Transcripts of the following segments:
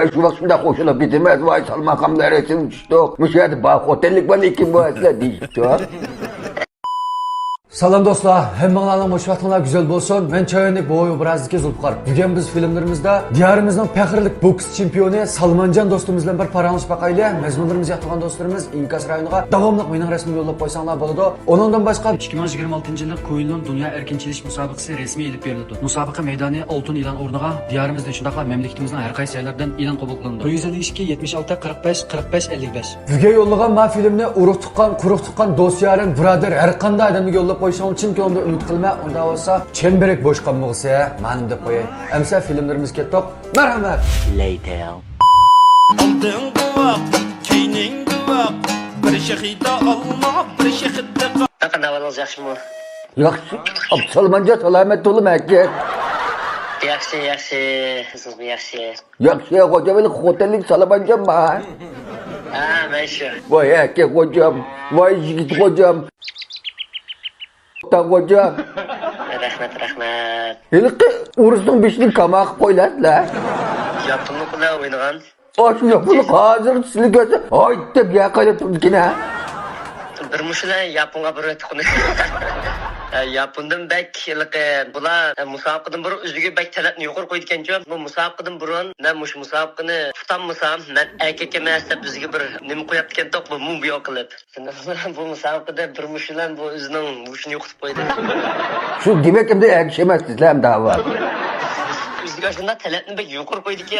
Şu vaxtında qoşulub bitməz, vay salmaqamlar etsin, iştok. Müşahidi bax, otellik bana kim bu əslə deyiştok. Salam dostlar, hemmanlarning boş vaqtlar güzel bo'lsin. Men Choyonlik bo'yi obrazidagi Zulfiqar. Bugun biz filmlarimizda diyorimizning faxrli boks chempioni Salmanjon do'stimiz bilan bir parangiz baqayli. Mezmunlarimiz yoqtirgan do'stlarimiz Inkas rayoniga davomli mening rasmimni yo'llab qo'ysanglar bo'ladi. Undan boshqa 2026-yilda qo'yilgan Dunyo erkinchilish musobaqasi rasmiy elib berildi. Musobaqa maydoni oltin e'lon o'rniga diyorimizda shundaqla mamlakatimizning har qaysi joylaridan e'lon qabul qilindi. 152 76 45 45 55. Bugun yo'llagan ma filmni urug' tuqqan, quruq tuqqan do'st yarim, birodar har qanday odamga yo'llab qo'yishing uchun ko'ngilda umid qilma. Unda bo'lsa, chemberek bo'sh qolmag'sa, men deb qo'yay. Amsa filmlarimiz ketdik. Marhamat. Later. Aldın quvaq, keyning quvaq, bir şehida olma, bir şehidde Qanday ahvolingiz yaxshimi? Yaxşı, Salmanjon salomat bo'lib aka. Yaxshi. Sizmi yaxshi? Yaxşı, qo'jabel xotellik Salmanjon man. Ha, men shu. Vay aka qo'jam, vay yigit qo'jam. Qo'jam. Rahmat. Hilqi urusning beshini qamoq qo'ylasizlar. Yapımlı bilan o'ynagan. Oshuna pul hozir sizlarga ayt deb yaqilib turgina. Bir mushlar yapınga bir o'tqini. Yapından bek yilqi bular musobaqadan bir o'ziga bek talabni yuqori qo'ygancha, bu musobaqadan burun men mush musobaqani tutammasam, men erkak emas deb bizga bir nima qo'yapti to'q bu mumbiyo qilib. Bu musobaqada bir mushlar bu o'zining mushini yo'qotib qo'ydi. Shu demak endi yakshi emas sizlar ham da'vo. Bizga shunda talabni bek yuqori qo'ydik.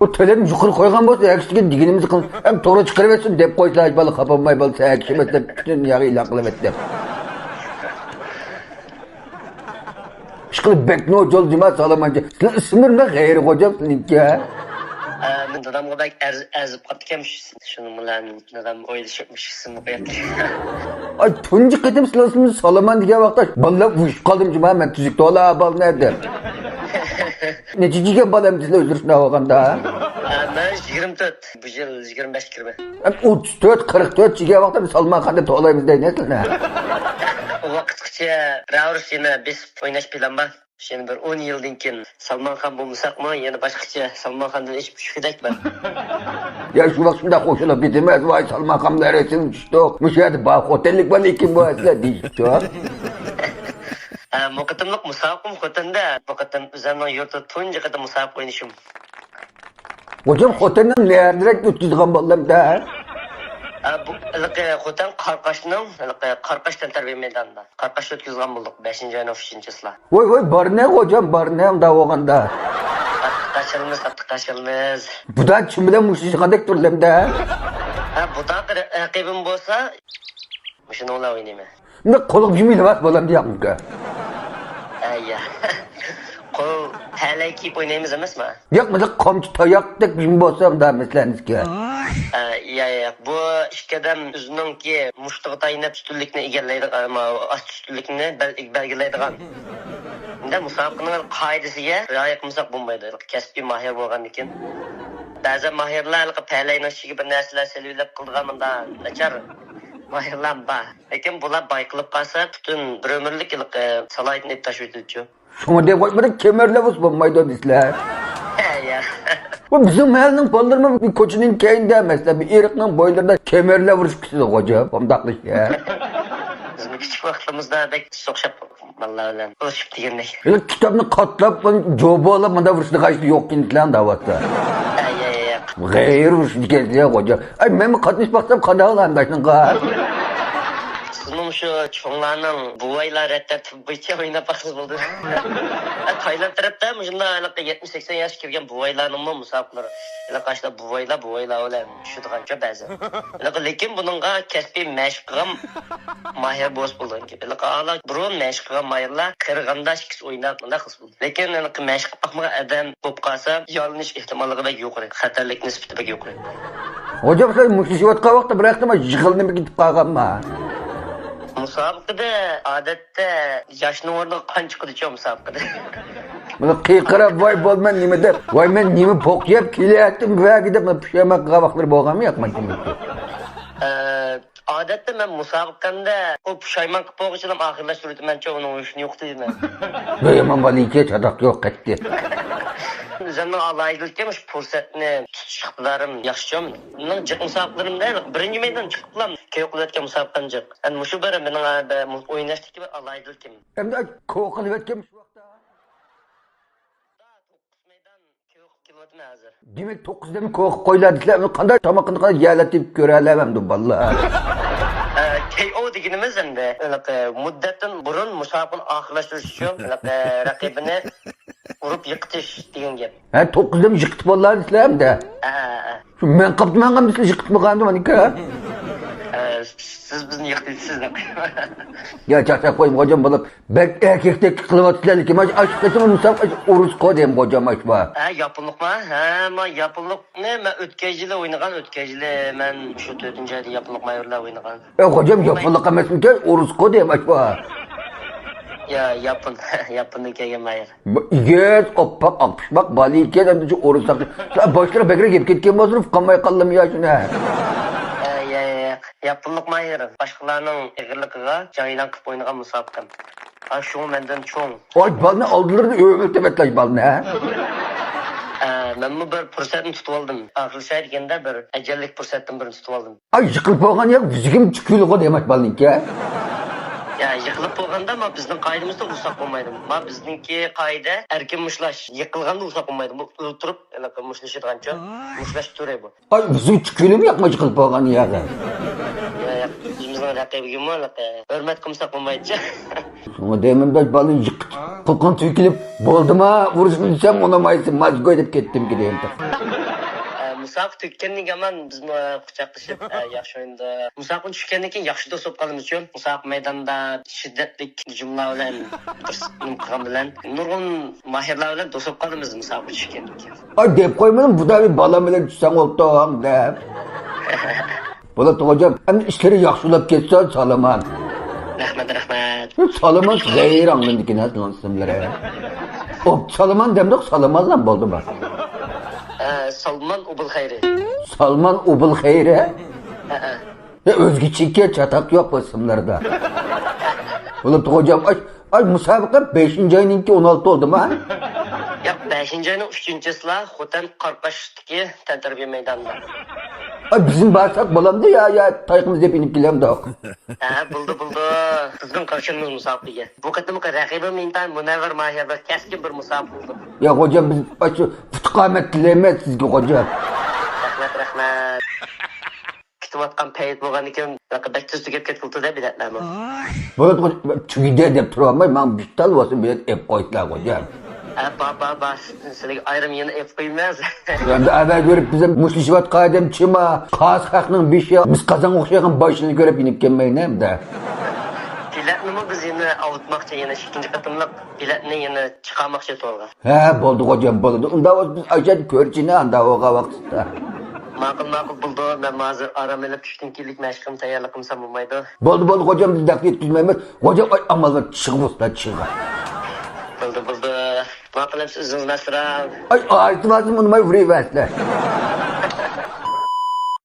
O talabni yuqori qo'ygan bo'lsa, yakshiga deganimizni qilib, ham to'g'ri chiqarib etsin deb qo'ysalar, bola xafa bo'lsa, yakshi emas deb butun yog'i e'lon qilib etdi. Ishqilib bekno jol jima Salmanjon. Sizlar ismingizga g'ayri qo'jam sizga. Men dadamga bek azib qotganmish. Shuning bilan dadam o'ylashibmish ismini qo'yapti. Ay tunji qatim sizlar ismingiz Salman degan vaqtda ballab uyish qoldim jima men tuzuk to'la bal nerede? Nechiga bolam sizlar o'zlashna olganda? Ben 24. Bu yıl 25 kirme. 34 44 chiga vaqtda Salman qanday to'laymiz deysizlar. O vaqtgacha Ravrus yana besib o'ynash plan bor. Şimdi bir 10 yıldan keyin Salman Khan bo'lmasaqmi, yana boshqacha Salman Khandan ish pushkidakman. Ya şu vaqtda qo'shilib bitmas, voy Salmanqamlar etsin, ishtok. Müşahidi bax, otellik bana kim bu asla deyishtok. Muqaddimlik musobaqam xotanda, muqaddim o'zimning yurtda tunji qadam musobaqa o'ynashim. Hocam xotinning nerdirek o'tkazgan bo'lamda? Bu xotin Qarqashdan tarbiya maydonida. Qarqash o'tkazgan bo'ldik 5-oyning 3-sida. Voy barne hocam barne ham davoganda. Qattiqlashilmiz. Buda kim bilan mushish qanday turlamda? Buda raqibim bo'lsa, shuni o'ylab o'ynayman. Ne qo'liq yumilmas bo'lam deyapmiz-ku. Ayya. Qo'l talay kiyib o'ynaymiz emasmi? Yo'q, mana qamchi tayoqdek yum bo'lsam da masalanizga. Bu ishkadam o'ziningki mushtiga tayinib ustunlikni egallaydigan, ast ustunlikni belgilaydigan. Unda musobaqaning qoidasiga rioya qilmasak bo'lmaydi. Kasbiy mahir bo'lgandan keyin ba'zan mahirlar talayning ishiga bir narsalar selvilab qildigan bunda nachar mahirlar bor. Lekin bular bayqilib qolsa, butun bir umrlik salohiyatni tashib o'tadi. Shunga deb qo'ymadan kemirlavus bo'lmaydi deysizlar. Bu bizim mahallenin ballarına bir koçunun köyünde mesela bir ırkının boylarında kemerle vuruşkusu hocam. Omdaklı şey. Bizim küçük vaktimizde pek sokşap mallarla buluşup diyenler. Yani kitabını katlap, jobu alıp bana vuruştu kaçtı yok kintilen davatta. Gayr vuruştu geldi hocam. Ay ben katmış baksam kanal andaşın kar. Sizin şu çoğunlarının buvaylar reddetip bıçak oynayıp bakız oldu. Tayland tarafta mıcında 70-80 yaş kirgen buvaylarının mı musabıkları. Karşıda buvayla öyle şuduğun çok bazı. Lekin bununla kesbi meşgıram mahir boz buldun ki. Ağla burun meşgıram mahirler kırganda şikis oynatmında kız buldu. Lekin meşgı bakmağa adam bopkasa yanlış ihtimalları pek yukarı. Xatarlik nispeti pek yukarı. Hocam sen müşişivatqa vaqtda bıraktım ama yıkılını bir gidip kalkanma. Musabaqada odatda yoshning o'rniga qon chiqadi-ku musabaqada. Buni qiyqirab voy bo'lman nima deb, voy men nima poq yeb kelyaptim va deb pushamak qavaqlar bo'lganmi yo'qmi kimki? Odatda men musabaqamda o pushayman qilib qo'yishim oxirlashtirdim, mencha uning o'shini yo'q deyman. Yo'q, men valiyga chatoq yo'q qaytdi. Özümün alaylıkmış fursatni tutish iqtidorim yaxshi. Mening jiq musobaqalarimda birinchi meydan chiqibman. Keyqilayotgan musobaqam jiq. Ana shu biri mening o'ynashdagi bir alaylikim. Hem de ko'q qilib o'tgan shu vaqtda. 9 meydan keyq kilometr hozir. Demek 9'da mı ko'q qo'ylar desizlar, qanday tomoqni qanday yalatib ko'ra olaman vallahi. KO deganimiz endi muddatdan burun musobaqani oxirlashtirish uchun raqibini urib yiqitish degan gap. Ha 9'da mı yiqitib ollar desizlar hamda. Şu men qaptiman ham sizlar yiqitmagandim anika. Siz bizni yiqitasiz deb. Ya çarşaf koyayım hocam bulup bek erkektek kılıvatçılarla ki maç aşkıtımı musabaqa urus koyayım hocam aşma. Yapınlık mı? Ma yapınlık ne? Ben ötkeciyle oynagan ötkeciyle ben şu 4. ayda yapınlık mayorla oynagan. Hocam yapılık emesin ki urus koyayım aşma. Ya yapın, yapınlık kelgen mayor. Yes, oppak akpışmak bali iken hem de şu urus saklı. Başlara bekle gelip ketken bozulup kanmaya kaldım ya şuna. Yapınlık mayor. Başkalarının egirlikiga jaylan kıp oynagan musabakam. Şu menden çoğun. Ay balını aldılar da ömür temetlaş balını ha. Ben bu bir fırsatını tutup aldım. Ahir şehirgende bir ecellik fırsatını birini tutup aldım. Ay yıkılıp olgan ya vüzgüm çıkıyor o demek balını ki ha. Ya yıkılıp bo'lganda ama bizning qoidamizda ursak bo'lmaydi. Ma bizningki qoida erkin mushlash. Yiqilganda ursak bo'lmaydi. Bu o'ltirib, mushlashadigancha mushlash turi bu. Ay vüzgüm çıkıyor mu yakma yıkılıp olgan ya. Bizning raqibga hurmat qilsak bo'lmaydi. Şuna demem de balını yıkıp kılkan tüykülüp boldum ha vuruşunu desem ona mayısın mazgoy edip kettim gideyim. Musobaqa tugatgandan keyin men bizni quchoqlashib yaxshi o'yinda musobaqani tushgandan keyin yaxshi do'st bo'lib qolamiz uchun musobaqa maydonida shiddatlik hujumlar bilan nim qilgan bilan nurg'un mahirlar bilan do'st bo'lib qolamiz musobaqa tushgandan keyin. Ay dep koymadım bu da bir balam bilen tutsang oltağım dep. Bula hocam hem işleri yaxşılap ketsen salaman. Rahmat. Salaman gayr anlandık ne isimlere. O salaman demdik salaman lan boldu bak. Salman Ubul Xayri. Salman Ubul Xayri. Ya özgüçükye çatak yok bu isimlerde. Bula hocam ay musabaqa 5. ayınki 16 oldu mu ha? Yok 5. ayının 3-chisla Xotan Qarqashdagi tantarbiya maydonida. Ay bizim bağırsak balamdı ya taykımız hep inip gilem de yok. Buldu. Bizning qarshimiz musobaqaga. Bu qatimki raqibim mendan munavvar mahir va keskin bir musobaqa bo'ldi. Ya hocam biz şu futqamet dilemeyiz sizge hocam. Rahmat. Kutayotgan payt bo'lgan ekan, raqibak tez tugab ketibdi deb bilatlarmi? Bula tüyde dep turolmay men bital olsun bir ep qo'ydilar hocam. Baba, sizlarga ayrim yana ep qo'ymaymiz. Endi avval görüp bize muslişivat qaydem çima, qaz haqning beshi biz qazan o'xshagan boshini ko'rib inib kelmayni hamda. Biletni biz yana avutmoqchi, yana ikkinchi qatimliq biletni yana chiqarmoqchi to'g'ri. Ha, bo'ldi hocam bo'ldi. Unda biz ajad ko'rchini anda o'ga vaqtda. Ma'qul bo'ldi. Men hozir orom olib tushdim kelik mashqim tayyorlik qilsam bo'lmaydi. Bo'ldi hocam biz daqt yetkizmaymiz. Hocam ay amallar chiqib o'sla chiqib. Buldu. Ma'qul siz o'zingiz nasra. Ay aytmadim unmay vurayversizlar.